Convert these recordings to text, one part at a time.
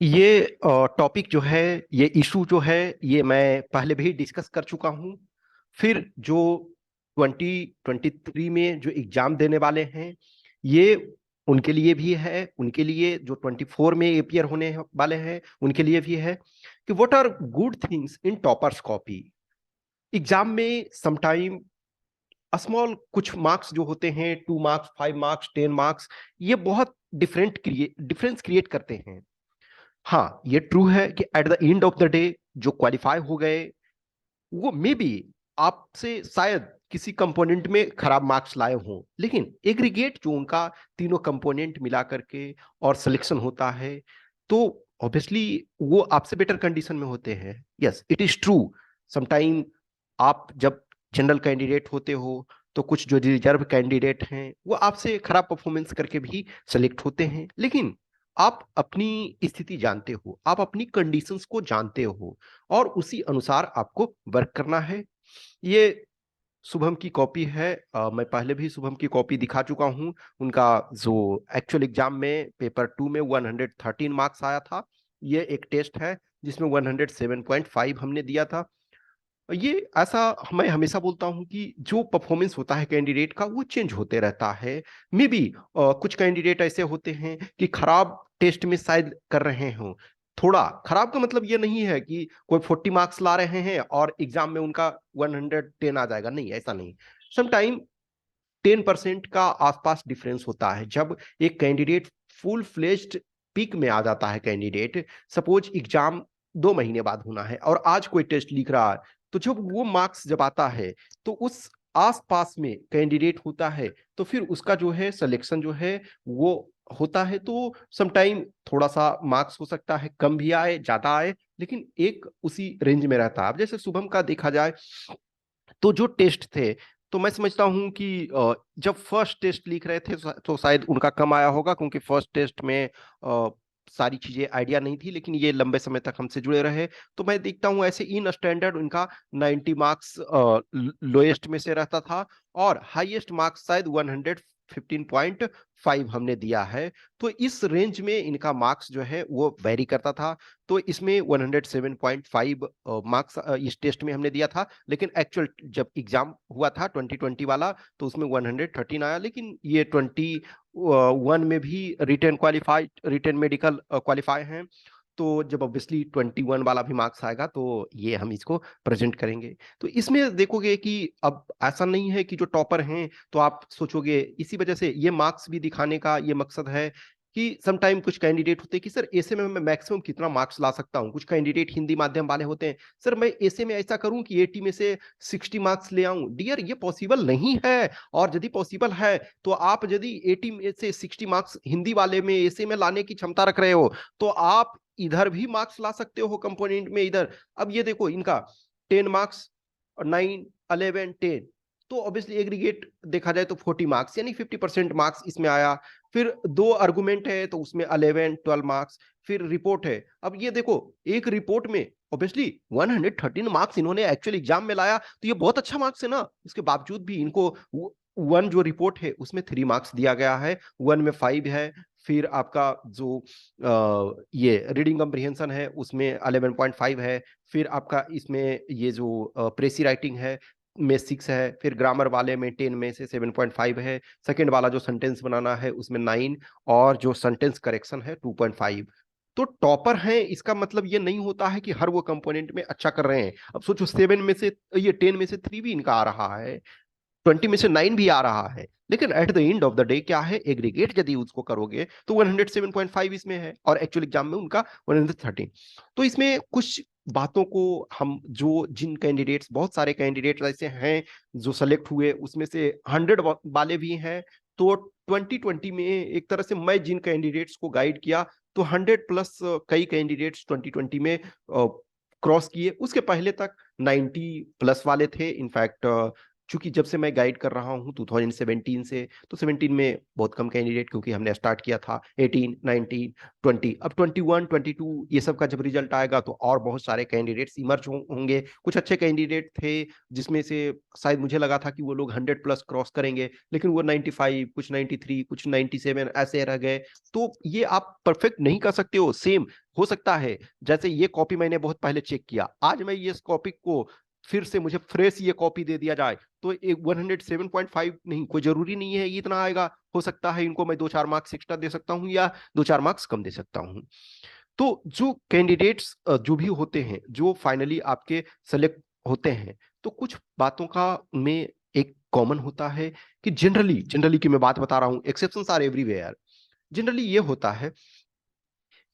ये टॉपिक जो है, ये इशू जो है, ये मैं पहले भी डिस्कस कर चुका हूँ। फिर जो 2023 में जो एग्जाम देने वाले हैं, ये उनके लिए भी है, उनके लिए जो 24 में अपियर होने वाले हैं उनके लिए भी है कि what are good things in toppers copy. Exam में समटाइम स्मॉल कुछ मार्क्स जो होते हैं, 2 मार्क्स, 5 मार्क्स, 10 मार्क्स, ये बहुत डिफरेंस क्रिएट करते हैं। हाँ, ये ट्रू है कि at the end of the day जो क्वालिफाई हो गए वो मे बी आपसे शायद किसी कंपोनेंट में खराब मार्क्स लाए हों, लेकिन एग्रीगेट जो उनका तीनों कंपोनेंट मिला करके और सिलेक्शन होता है, तो ऑब्वियसली वो आपसे बेटर कंडीशन में होते हैं। Yes, it is true. Sometime आप जब जनरल कैंडिडेट होते हो तो कुछ जो रिजर्व कैंडिडेट हैं वो आपसे खराब परफॉर्मेंस करके भी सेलेक्ट होते हैं, लेकिन आप अपनी स्थिति जानते हो, आप अपनी कंडीशंस को जानते हो और उसी अनुसार आपको वर्क करना है। ये शुभम की कॉपी है। मैं पहले भी शुभम की कॉपी दिखा चुका हूं। उनका जो एक्चुअल एग्जाम में पेपर 2 में 113 मार्क्स आया था। ये एक टेस्ट है जिसमें 107.5 हमने दिया था। ये ऐसा मैं हमेशा बोलता हूं कि जो परफॉर्मेंस होता है कैंडिडेट का वो चेंज होते रहता है। मे बी कुछ कैंडिडेट ऐसे होते हैं कि खराब टेस्ट में शायद कर रहे हों। थोड़ा खराब का मतलब ये नहीं है कि कोई 40 मार्क्स ला रहे हैं और एग्जाम में उनका 110 आ जाएगा, नहीं, ऐसा नहीं। समटाइम 10% का आसपास डिफरेंस होता है जब एक कैंडिडेट फुल फ्लेज्ड पीक में आ जाता है। कैंडिडेट सपोज एग्जाम 2 महीने बाद होना है और आज कोई टेस्ट लिख रहा है, तो जब वो मार्क्स जब आता है तो उस आसपास में कैंडिडेट होता है, तो फिर उसका जो है सिलेक्शन जो है वो होता है। तो समटाइम थोड़ा सा मार्क्स हो सकता है कम भी आए, ज्यादा आए, लेकिन एक उसी रेंज में रहता है। अब जैसे शुभम का देखा जाए तो जो टेस्ट थे, तो मैं समझता हूं कि जब फर्स्ट टेस्ट लिख रहे थे तो शायद उनका कम आया होगा, क्योंकि फर्स्ट टेस्ट में सारी चीजें आइडिया नहीं थी, लेकिन ये लंबे समय तक हमसे जुड़े रहे। तो मैं देखता हूं ऐसे इन स्टैंडर्ड उनका 90 मार्क्स लोएस्ट में से रहता था और हाईएस्ट मार्क्स शायद 115.5 हमने दिया है। तो इस रेंज में इनका मार्क्स जो है वो वेरी करता था। तो इसमें 107.5 मार्क्स इस टेस्ट में हमने दिया था, लेकिन एक्चुअल जब एग्जाम हुआ था 2020 वाला तो उसमें 113 आया। लेकिन ये 21 में भी return qualified, return medical qualify हैं। तो जब ऑब्वियसली 21 वाला भी मार्क्स आएगा तो ये हम इसको प्रेजेंट करेंगे। तो इसमें देखोगे कि अब ऐसा नहीं है कि जो टॉपर हैं तो आप सोचोगे, इसी वजह से ये मार्क्स भी दिखाने का ये मकसद है कि समटाइम कुछ कैंडिडेट होते हैं कि सर ऐसे में मैं मैक्सिमम कितना मार्क्स ला सकता हूँ। कुछ कैंडिडेट हिंदी माध्यम वाले होते हैं, सर मैं ऐसे में ऐसा करूं कि 80 में से 60 मार्क्स ले आऊं। डियर, ये पॉसिबल नहीं है। और यदि पॉसिबल है तो आप यदि 80 में से 60 मार्क्स हिंदी वाले में ऐसे में लाने की क्षमता रख रहे हो तो आप इधर भी मार्क्स ला सकते हो कंपोनेंट में इधर। अब ये देखो इनका 10 मार्क्स और 9, 11, 10, तो ऑब्वियसली एग्रीगेट देखा जाए तो 40 मार्क्स यानी 50% मार्क्स इसमें आया। फिर दो आर्गुमेंट है तो उसमें 11, 12 मार्क्स। फिर रिपोर्ट है। अब ये देखो, एक रिपोर्ट में ऑब्वियसली 113 मार्क्स इन्होंने एक्चुअल एग्जाम में लाया, तो ये बहुत अच्छा मार्क्स है ना। इसके बावजूद भी इनको वन जो रिपोर्ट है उसमें 3 मार्क्स दिया गया है, वन में 5 है। फिर आपका जो ये रीडिंग कम्प्रिहेंशन है उसमें 11.5 है। फिर आपका इसमें ये जो प्रेसी राइटिंग है में 6 है। फिर ग्रामर वाले में 10 में से 7.5 है। सेकंड वाला जो सेंटेंस बनाना है उसमें 9, और जो सेंटेंस करेक्शन है 2.5। तो टॉपर हैं इसका मतलब ये नहीं होता है कि हर वो कंपोनेंट में अच्छा कर रहे हैं। अब सोचो 7 में से, ये 10 में से 3 भी इनका आ रहा है, 20 में से 9 भी आ रहा है, लेकिन at the end of the day क्या है, एग्रीगेट यदि उसको करोगे तो 107.5 इसमें है और एक्चुअल एग्जाम में उनका 113। तो इसमें कुछ बातों को हम, जो जिन कैंडिडेट्स, बहुत सारे कैंडिडेट्स ऐसे हैं जो सेलेक्ट हुए, उसमें से 100 वाले भी हैं। तो 2020 में एक तरह से मैं जिन कैंडिडेट्स को गाइड किया, तो 100+ कई कैंडिडेट्स 2020 में क्रॉस किए। उसके पहले तक 90+ वाले थे। इनफैक्ट चूंकि जब से मैं गाइड कर रहा हूं 2017 से, तो 17 में बहुत कम कैंडिडेट, क्योंकि हमने स्टार्ट किया था 18, 19, 20। अब 21, 22 ये सब का जब रिजल्ट आएगा तो और बहुत सारे कैंडिडेट्स इमर्ज होंगे। कुछ अच्छे कैंडिडेट थे जिसमें से शायद मुझे लगा था कि वो लोग 100+ क्रॉस करेंगे, लेकिन वो 95, कुछ 93, कुछ 97 ऐसे रह गए। तो ये आप परफेक्ट नहीं कर सकते हो। सेम हो सकता है जैसे ये कॉपी मैंने बहुत पहले चेक किया, आज मैं ये इस कॉपी को फिर से मुझे फ्रेश ये कॉपी दे दिया जाए तो एक 107.5 नहीं, कोई जरूरी नहीं है ये इतना आएगा। हो सकता है इनको मैं 2-4 मार्क्स एक्स्ट्रा दे सकता हूं या 2-4 मार्क्स कम दे सकता हूं। तो जो कैंडिडेट्स जो भी होते हैं जो फाइनली आपके सेलेक्ट होते हैं, तो कुछ बातों का में एक कॉमन होता है कि जनरली जनरली की मैं बात बता रहा हूं, एक्सेप्शंस आर एवरीवेयर। जनरली ये होता है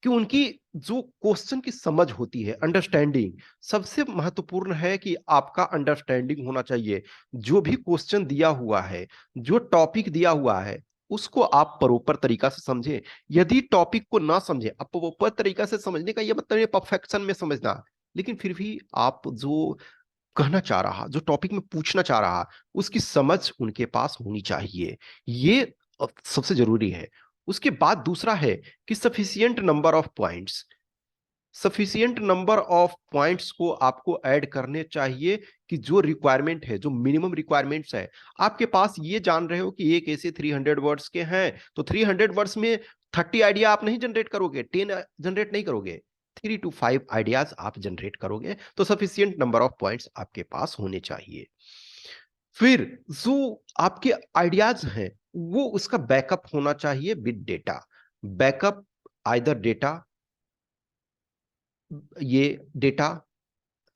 कि उनकी जो क्वेश्चन की समझ होती है, अंडरस्टैंडिंग सबसे महत्वपूर्ण है कि आपका अंडरस्टैंडिंग होना चाहिए। जो भी क्वेश्चन दिया हुआ है, जो टॉपिक दिया हुआ है, उसको आप प्रॉपर तरीका से समझें। यदि टॉपिक को ना समझे, अब प्रॉपर तरीका से समझने का ये मतलब ये परफेक्शन में समझना, लेकिन फिर भी आप जो कहना चाह रहा, जो टॉपिक में पूछना चाह रहा, उसकी समझ उनके पास होनी चाहिए। ये सबसे जरूरी है। उसके बाद दूसरा है कि sufficient number of points, sufficient number of points को आपको ऐड करने चाहिए कि जो रिक्वायरमेंट है, जो मिनिमम रिक्वायरमेंट्स है, आपके पास ये जान रहे हो कि एक ऐसे 300 वर्ड्स के हैं, तो 300 वर्ड्स में 30 आइडिया आप नहीं जनरेट करोगे, 10 जनरेट नहीं करोगे, 3 to 5 आइडियाज आप जनरेट करोगे। तो सफिशियंट नंबर ऑफ पॉइंट्स आपके पास होने चाहिए। फिर जो आपके आइडियाज हैं, वो उसका बैकअप होना चाहिए with data. Backup either data, ये data,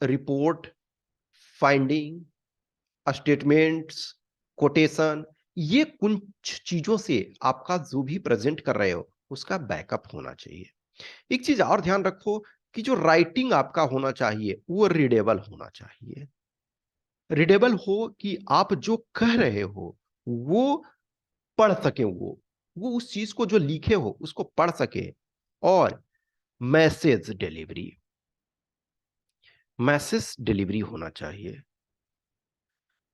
report, finding, statements, quotation, ये कुछ चीजों से आपका जो भी प्रेजेंट कर रहे हो उसका बैकअप होना चाहिए। एक चीज और ध्यान रखो कि जो राइटिंग आपका होना चाहिए वो रीडेबल होना चाहिए। रीडेबल हो कि आप जो कह रहे हो वो पढ़ सके, वो उस चीज को जो लिखे हो उसको पढ़ सके। और मैसेज डिलीवरी, मैसेज डिलीवरी होना चाहिए।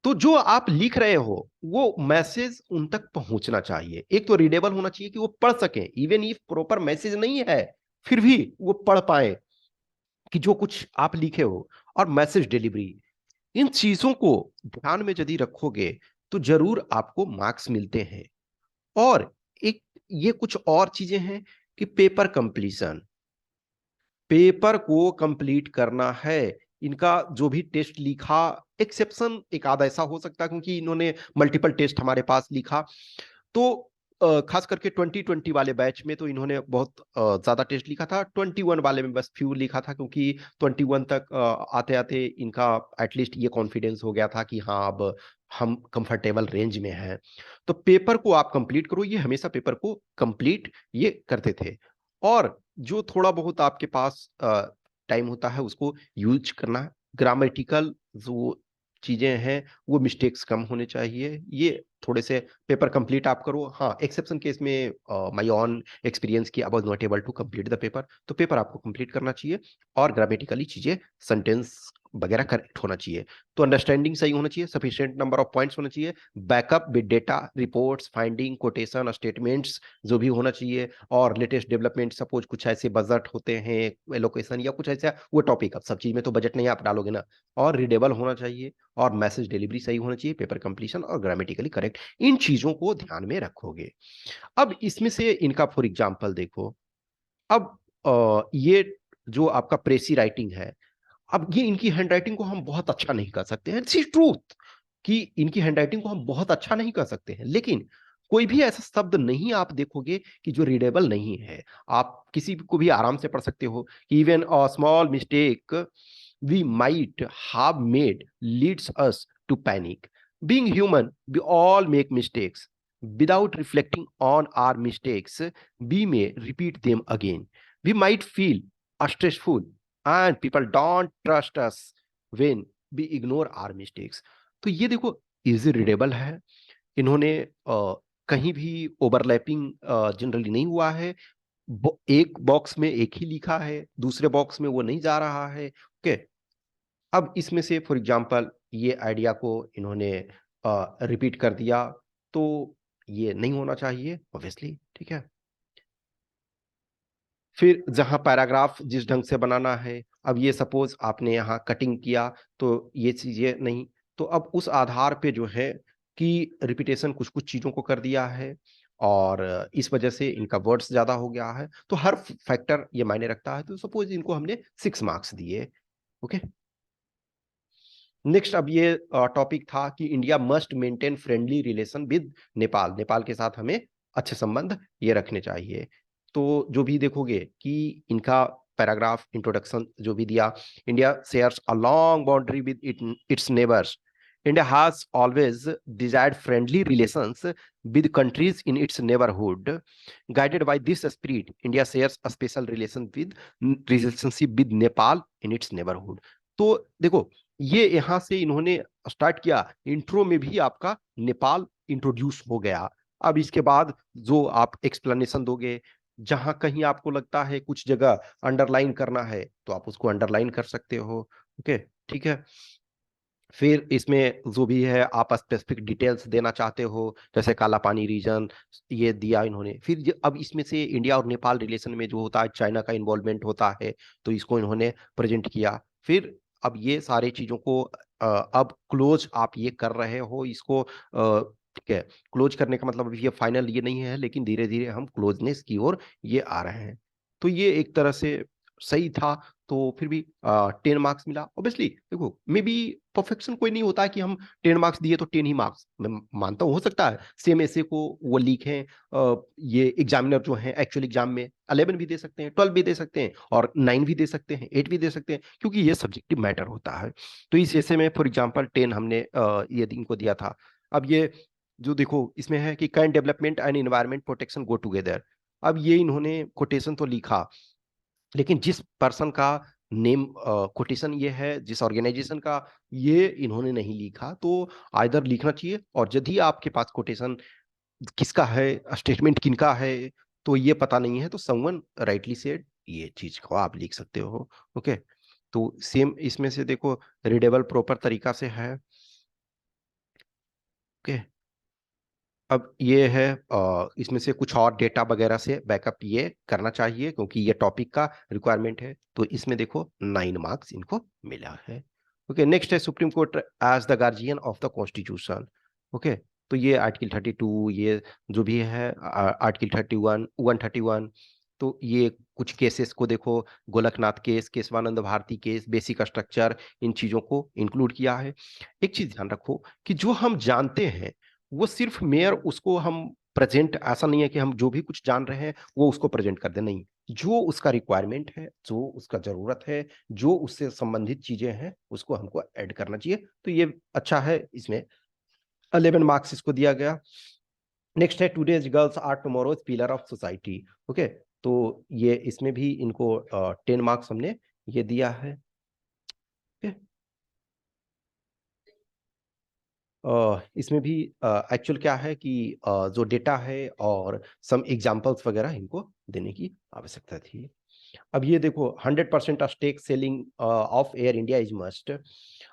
तो जो आप लिख रहे हो वो मैसेज उन तक पहुंचना चाहिए। एक तो रीडेबल होना चाहिए कि वो पढ़ सकें, इवन इफ प्रॉपर मैसेज नहीं है फिर भी वो पढ़ पाए कि जो कुछ आप लिखे हो। और मैसेज डिलीवरी, इन चीजों को ध्यान में यदि रखोगे तो जरूर आपको मार्क्स मिलते हैं। और एक ये कुछ और चीजें हैं कि पेपर कंप्लीशन, पेपर को कंप्लीट करना है। इनका जो भी टेस्ट लिखा, एक्सेप्शन एक आध ऐसा हो सकता है क्योंकि इन्होंने मल्टीपल टेस्ट हमारे पास लिखा, तो खास करके 2020 वाले बैच में तो इन्होंने बहुत ज्यादा टेस्ट लिखा था। 21 वाले में बस फ्यू लिखा था क्योंकि 21 तक आते आते इनका एटलीस्ट ये कॉन्फिडेंस हो गया था कि हाँ अब हम कंफर्टेबल रेंज में हैं। तो पेपर को आप कंप्लीट करो, ये हमेशा पेपर को कंप्लीट ये करते थे। और जो थोड़ा बहुत आपके पास टाइम होता है उसको यूज करना। ग्रामेटिकल जो चीजें हैं वो मिस्टेक्स कम होने चाहिए, ये थोड़े से पेपर कंप्लीट आप करो। हाँ, एक्सेप्शन केस में माय ऑन एक्सपीरियंस की I was not able to complete the paper, तो पेपर आपको कंप्लीट करना चाहिए। और ग्रामेटिकली चीजें, सेंटेंस वगैरह करेक्ट होना चाहिए। तो अंडरस्टैंडिंग सही होना चाहिए, सफिशिएंट नंबर ऑफ पॉइंट्स होना चाहिए, backup with data, reports, finding, quotation, statements जो भी होना चाहिए। और लेटेस्ट डेवलपमेंट, सपोज कुछ ऐसे बजट होते हैं, एलोकेशन या कुछ ऐसा, वो टॉपिक, अब सब चीज में तो बजट नहीं आप डालोगे ना। और रीडेबल होना चाहिए, और मैसेज डिलीवरी सही होना चाहिए, पेपर कंप्लीशन और ग्रामेटिकली करेक्ट, इन चीजों को ध्यान में रखोगे। अब इसमें से इनका फॉर एग्जांपल देखो। अब ये जो आपका प्रेसी राइटिंग है, अब ये इनकी हैंडराइटिंग को हम बहुत अच्छा नहीं कर सकते हैं, इट्स ट्रूथ कि इनकी हैंडराइटिंग को हम बहुत अच्छा नहीं कर सकते हैं, लेकिन कोई भी ऐसा शब्द नहीं आप देखोगे कि जो रीडेबल नहीं है। आप किसी को भी आराम से पढ़ सकते हो। Even a small mistake we might have made leads us to panic. Being human we all make mistakes, without reflecting on our mistakes we may repeat them again. We might feel stressful and people don't trust us when we ignore our mistakes. तो ये देखो easy readable है। इन्होंने कहीं भी overlapping generally नहीं हुआ है। एक बॉक्स में एक ही लिखा है, दूसरे बॉक्स में वो नहीं जा रहा है। ओके, अब इसमें से फॉर एग्जांपल ये आइडिया को इन्होंने रिपीट कर दिया, तो ये नहीं होना चाहिए ऑब्वियसली, ठीक है। फिर जहां पैराग्राफ जिस ढंग से बनाना है, अब ये सपोज आपने यहाँ कटिंग किया तो ये चीजें नहीं, तो अब उस आधार पे जो है कि रिपीटेशन कुछ कुछ चीजों को कर दिया है। और इस वजह से इनका वर्ड्स ज्यादा हो गया है। तो हर फैक्टर ये मायने रखता है। तो सपोज इनको हमने 6 मार्क्स दिए। ओके, नेक्स्ट अब ये टॉपिक था कि India must maintain friendly relation with Nepal. Nepal के साथ हमें अच्छे संबंध ये रखने चाहिए। तो जो भी देखोगे कि इनका पैराग्राफ इंट्रोडक्शन जो भी दिया, India shares a long boundary with its neighbours. India has always desired friendly relations with countries in its neighborhood. Guided by this spirit, India shares a special relationship with Nepal in its neighborhood. तो देखो, ये यहां से इन्होंने start किया, intro में भी आपका नेपाल इंट्रोड्यूस हो गया। अब इसके बाद जो आप एक्सप्लेनेशन दोगे, जहां कहीं आपको लगता है कुछ जगह अंडरलाइन करना है तो आप उसको अंडरलाइन कर सकते हो। ओके, ठीक है। फिर इसमें जो भी है आप स्पेसिफिक डिटेल्स देना चाहते हो, जैसे काला पानी रीजन ये दिया इन्होंने। फिर अब इसमें से इंडिया और नेपाल रिलेशन में जो होता है चाइना का इन्वॉल्वमेंट होता है, तो इसको इन्होंने प्रेजेंट किया। फिर अब ये सारे चीजों को अब क्लोज आप ये कर रहे हो इसको, ठीक है। क्लोज करने का मतलब ये फाइनल ये नहीं है, लेकिन धीरे धीरे हम क्लोजनेस की ओर ये आ रहे हैं। तो ये एक तरह से सही था। तो फिर भी 10 मार्क्स मिला। ऑब्वियसली देखो, मे बी परफेक्शन कोई नहीं होता है कि हम 10 मार्क्स दिए तो 10 ही मार्क्स। मैं मानता हूँ हो सकता है सेम ऐसे को वो लीक है, ये एग्जामिनर जो है एक्चुअल एग्जाम में 11 भी दे सकते हैं, 12 भी दे सकते हैं, और 9 भी दे सकते हैं, 8 भी दे सकते हैं, क्योंकि ये सब्जेक्टिव मैटर होता है। तो इस ऐसे में फॉर एग्जाम्पल 10 हमने ये इनको दिया था। अब ये जो देखो इसमें है कि can development and environment protection go together. अब ये इन्होंने कोटेशन तो लिखा, लेकिन जिस पर्सन का नेम कोटेशन ये है, जिस ऑर्गेनाइजेशन का, ये इन्होंने नहीं लिखा। तो आइदर लिखना चाहिए, और यदि आपके पास कोटेशन किसका है, स्टेटमेंट किनका है, तो ये पता नहीं है, तो समवन राइटली सेड ये चीज को आप लिख सकते हो। ओके, तो सेम इसमें से देखो रीडेबल प्रॉपर तरीका से है। ओके, अब ये है इसमें से कुछ और डेटा वगैरह से बैकअप ये करना चाहिए, क्योंकि ये टॉपिक का रिक्वायरमेंट है। तो इसमें देखो 9 मार्क्स इनको मिला है। ओके, नेक्स्ट है Supreme Court as the guardian of the constitution. Okay, तो ये आर्टिकल 32, ये जो भी है आर्टिकल 31, 131। तो ये कुछ केसेस को देखो, Golaknath case, Kesavananda Bharati case, basic structure, इन चीजों को इंक्लूड किया है। एक चीज ध्यान रखो कि जो हम जानते हैं वो सिर्फ मेयर उसको हम प्रेजेंट, ऐसा नहीं है कि हम जो भी कुछ जान रहे हैं वो उसको प्रेजेंट कर दे, नहीं। जो उसका रिक्वायरमेंट है, जो उसका जरूरत है, जो उससे संबंधित चीजें हैं, उसको हमको ऐड करना चाहिए। तो ये अच्छा है, इसमें 11 मार्क्स इसको दिया गया। नेक्स्ट है today's girls are tomorrow's pillar of society. Okay, तो ये इसमें भी इनको 10 मार्क्स हमने ये दिया है। okay? इसमें भी एक्चुअल क्या है कि जो डेटा है और सम एग्जांपल्स वगैरह इनको देने की आवश्यकता थी। अब ये देखो 100% stake selling of Air India is must.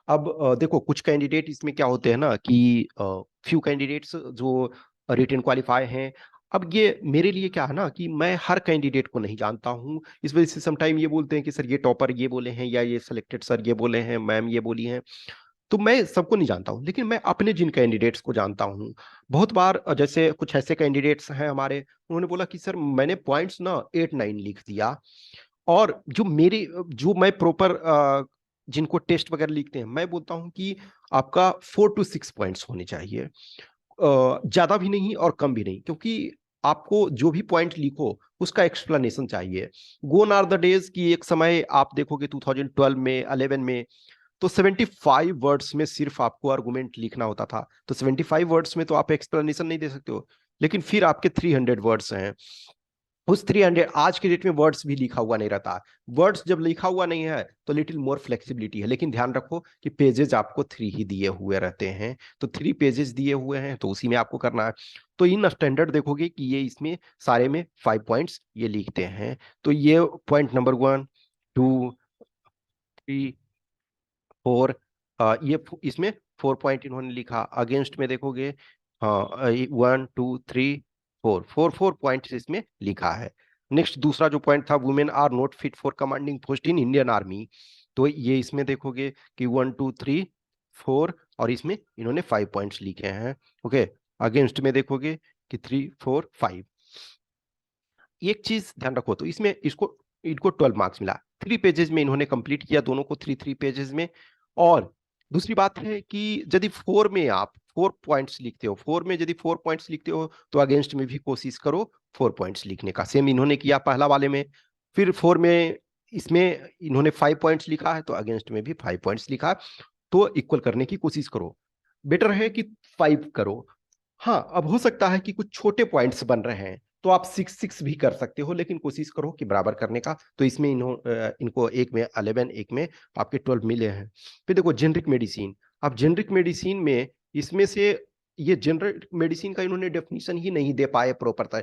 अब देखो कुछ कैंडिडेट इसमें क्या होते हैं ना कि फ्यू कैंडिडेट्स जो रिटन क्वालिफाई हैं। अब ये मेरे लिए क्या है ना कि मैं हर कैंडिडेट को नहीं जानता हूँ, इस वजह से समटाइम ये बोलते हैं कि सर ये टॉपर ये बोले हैं, या ये सिलेक्टेड सर ये बोले हैं, मैम ये बोली हैं। तो मैं सबको नहीं जानता हूँ, लेकिन मैं अपने जिन कैंडिडेट्स को जानता हूँ, बहुत बार जैसे कुछ ऐसे कैंडिडेट्स हैं हमारे, उन्होंने बोला कि सर मैंने पॉइंट्स ना 8-9 लिख दिया, और जो मेरे जो मैं प्रॉपर जिनको टेस्ट वगैरह लिखते हैं, मैं बोलता हूँ कि आपका 4 to 6 पॉइंट्स होने चाहिए, ज्यादा भी नहीं और कम भी नहीं, क्योंकि आपको जो भी पॉइंट लिखो उसका एक्सप्लेनेशन चाहिए। गोन आर द डेज की एक समय आप देखोगे 2012 में 11 में, तो 75 वर्ड्स में सिर्फ आपको आर्गुमेंट लिखना होता था। तो 75 वर्ड्स में तो आप एक्सप्लेनेशन नहीं दे सकते हो, लेकिन फिर आपके 300 वर्ड्स हैं। उस 300 आज के डेट में वर्ड्स भी लिखा हुआ नहीं रहता। वर्ड्स जब लिखा हुआ नहीं है तो लिटिल मोर फ्लेक्सिबिलिटी है, लेकिन ध्यान रखो कि पेजेस आपको 3 ही दिए हुए रहते हैं। तो 3 पेजेस दिए हुए हैं, तो उसी में आपको करना है। तो इन स्टैंडर्ड देखोगे कि ये इसमें सारे में 5 पॉइंट्स ये लिखते हैं। तो ये पॉइंट नंबर 1, 2, 3, 4, ये इसमें 4 पॉइंट इन्होंने लिखा। अगेंस्ट में देखोगे, हाँ, 1, 2, 3, 4, 4 पॉइंट्स इसमें लिखा है। नेक्स्ट दूसरा जो पॉइंट था, women are not fit for commanding post in Indian Army. तो ये इसमें देखोगे कि 1, 2, 3, 4, और इसमें इन्होंने 5 पॉइंट्स लिखे हैं। ओके, अगेंस्ट में देखोगे कि 3 4 5। एक चीज ध्यान रखो, तो इसमें इसको इनको 12 मार्क्स मिला, 3 पेजेस में इन्होंने कंप्लीट किया, दोनों को 3 पेजेस में। और दूसरी बात है कि यदि 4 में आप 4 पॉइंट्स लिखते हो, 4 में यदि 4 पॉइंट्स लिखते हो तो अगेंस्ट में भी कोशिश करो 4 पॉइंट्स लिखने का। सेम इन्होंने किया पहला वाले में। फिर 4 में इसमें इन्होंने 5 पॉइंट्स लिखा है तो अगेंस्ट में भी 5 पॉइंट्स लिखा, तो इक्वल करने की कोशिश करो। बेटर है कि 5 करो। हाँ, अब हो सकता है कि कुछ छोटे पॉइंट्स बन रहे हैं तो आप 6 भी कर सकते हो, लेकिन कोशिश करो कि बराबर करने का। तो इसमें इनको एक में 11, एक में आपके 12 मिले हैं। फिर देखो जेनरिक मेडिसिन। अब जेनरिक मेडिसिन में इसमें से ये जनरल मेडिसिन का इन्होंने डेफिनेशन ही नहीं दे पाए प्रॉपर था।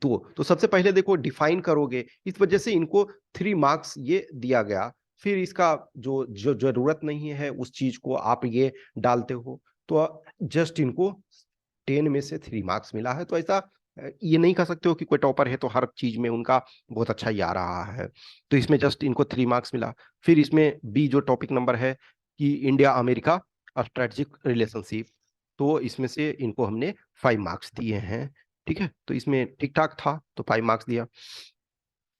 तो सबसे पहले देखो डिफाइन करोगे, इस वजह से इनको 3 मार्क्स ये दिया गया। फिर इसका जो जो जरूरत नहीं है उस चीज को आप ये डालते हो, तो जस्ट इनको 10 में से 3 मार्क्स मिला है। तो ऐसा ये नहीं कह सकते हो कि कोई टॉपर है तो हर चीज में उनका बहुत अच्छा ही आ रहा है। तो इसमें जस्ट इनको 3 मार्क्स मिला। फिर इसमें बी जो टॉपिक नंबर है कि इंडिया अमेरिका स्ट्रेटेजिक रिलेशनशिप, तो इसमें से इनको हमने 5 मार्क्स दिए हैं। ठीक है, तो इसमें ठीक ठाक था तो 5 मार्क्स दिया।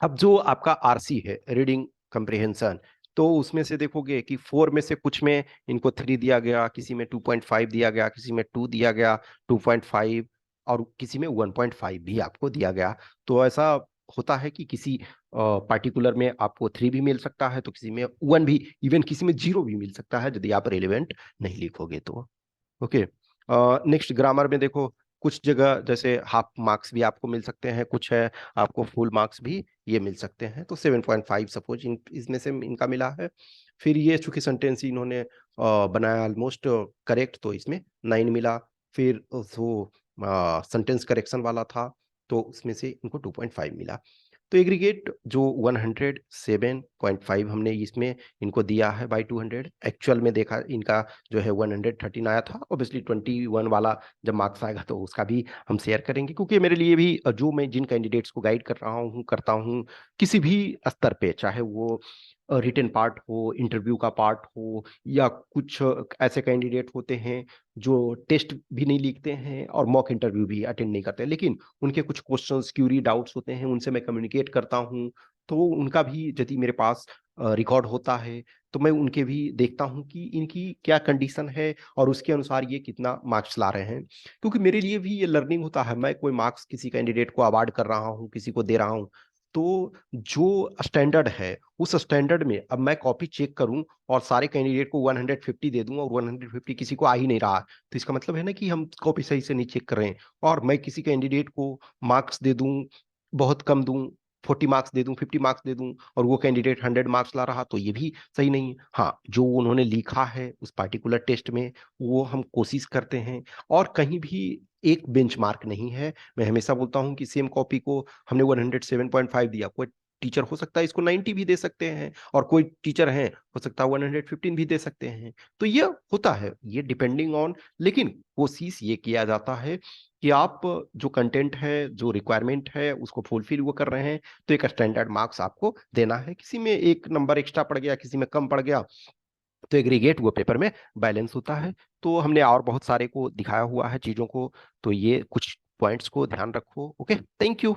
अब जो आपका आरसी है, रीडिंग कंप्रिहेंशन, तो उसमें से देखोगे कि 4 में से कुछ में इनको 3 दिया गया, किसी में 2.5 दिया गया, किसी में 2 दिया गया, 2.5, और किसी में 1.5 भी आपको दिया गया। तो ऐसा होता है कि किसी पार्टिकुलर में आपको 3 भी मिल सकता है, तो किसी में 1 भी, इवन किसी में 0 भी मिल सकता है यदि आप रेलिवेंट नहीं लिखोगे तो। ओके, नेक्स्ट ग्रामर में देखो, कुछ जगह जैसे हाफ मार्क्स भी आपको मिल सकते हैं, कुछ है आपको फुल मार्क्स भी ये मिल सकते हैं। तो 7.5 सपोज इसमें से इनका मिला है। फिर ये चूंकि सेंटेंस इन्होंने बनाया ऑलमोस्ट करेक्ट, तो इसमें 9 मिला। फिर वो सेंटेंस करेक्शन वाला था तो उसमें से इनको 2.5 मिला। तो एग्रीगेट जो 107.5 हमने इसमें इनको दिया है बाई 200, एक्चुअल में देखा इनका जो है 113 आया था। ऑब्वियसली 21 वाला जब मार्क्स आएगा तो उसका भी हम शेयर करेंगे, क्योंकि मेरे लिए भी जो मैं जिन कैंडिडेट्स को गाइड कर रहा हूँ करता हूँ किसी भी स्तर पे, चाहे वो रिटन पार्ट हो, इंटरव्यू का पार्ट हो, या कुछ ऐसे कैंडिडेट होते हैं जो टेस्ट भी नहीं लिखते हैं और मॉक इंटरव्यू भी अटेंड नहीं करते, लेकिन उनके कुछ क्वेश्चंस, क्यूरी, डाउट्स होते हैं, उनसे मैं कम्युनिकेट करता हूँ। तो उनका भी यदि मेरे पास रिकॉर्ड होता है तो मैं उनके भी देखता हूँ कि इनकी क्या कंडीशन है और उसके अनुसार ये कितना मार्क्स ला रहे हैं। क्योंकि मेरे लिए भी ये लर्निंग होता है, मैं कोई मार्क्स किसी कैंडिडेट को अवार्ड कर रहा हूँ, किसी को दे रहा हूँ, तो जो स्टैंडर्ड है उस स्टैंडर्ड में अब मैं कॉपी चेक करूं और सारे कैंडिडेट को 150 दे दूं और 150 किसी को आ ही नहीं रहा, तो इसका मतलब है ना कि हम कॉपी सही से नहीं चेक कर रहे हैं। और मैं किसी कैंडिडेट को मार्क्स दे दूं, बहुत कम दूं, 40 मार्क्स दे दूं, 50 मार्क्स दे दूं, और वो कैंडिडेट 100 मार्क्स ला रहा, तो ये भी सही नहीं है। हाँ, जो उन्होंने लिखा है उस पार्टिकुलर टेस्ट में वो हम कोशिश करते हैं, और कहीं भी एक बेंचमार्क नहीं है। मैं हमेशा बोलता हूँ कि सेम कॉपी को हमने 107.5 दिया, कोई टीचर हो सकता है इसको 90 भी दे सकते हैं, और कोई टीचर हैं हो सकता है 115 भी दे सकते हैं। तो ये होता है, ये डिपेंडिंग ऑन, लेकिन कोशिश ये किया जाता है कि आप जो कंटेंट है, जो रिक्वायरमेंट है, उसको फुलफिल वो कर रहे हैं, तो एक स्टैंडर्ड मार्क्स आपको देना है। किसी में एक नंबर एक्स्ट्रा पड़ गया, किसी में कम पड़ गया, तो एग्रीगेट वो पेपर में बैलेंस होता है। तो हमने और बहुत सारे को दिखाया हुआ है चीजों को, तो ये कुछ पॉइंट्स को ध्यान रखो। Okay, thank you.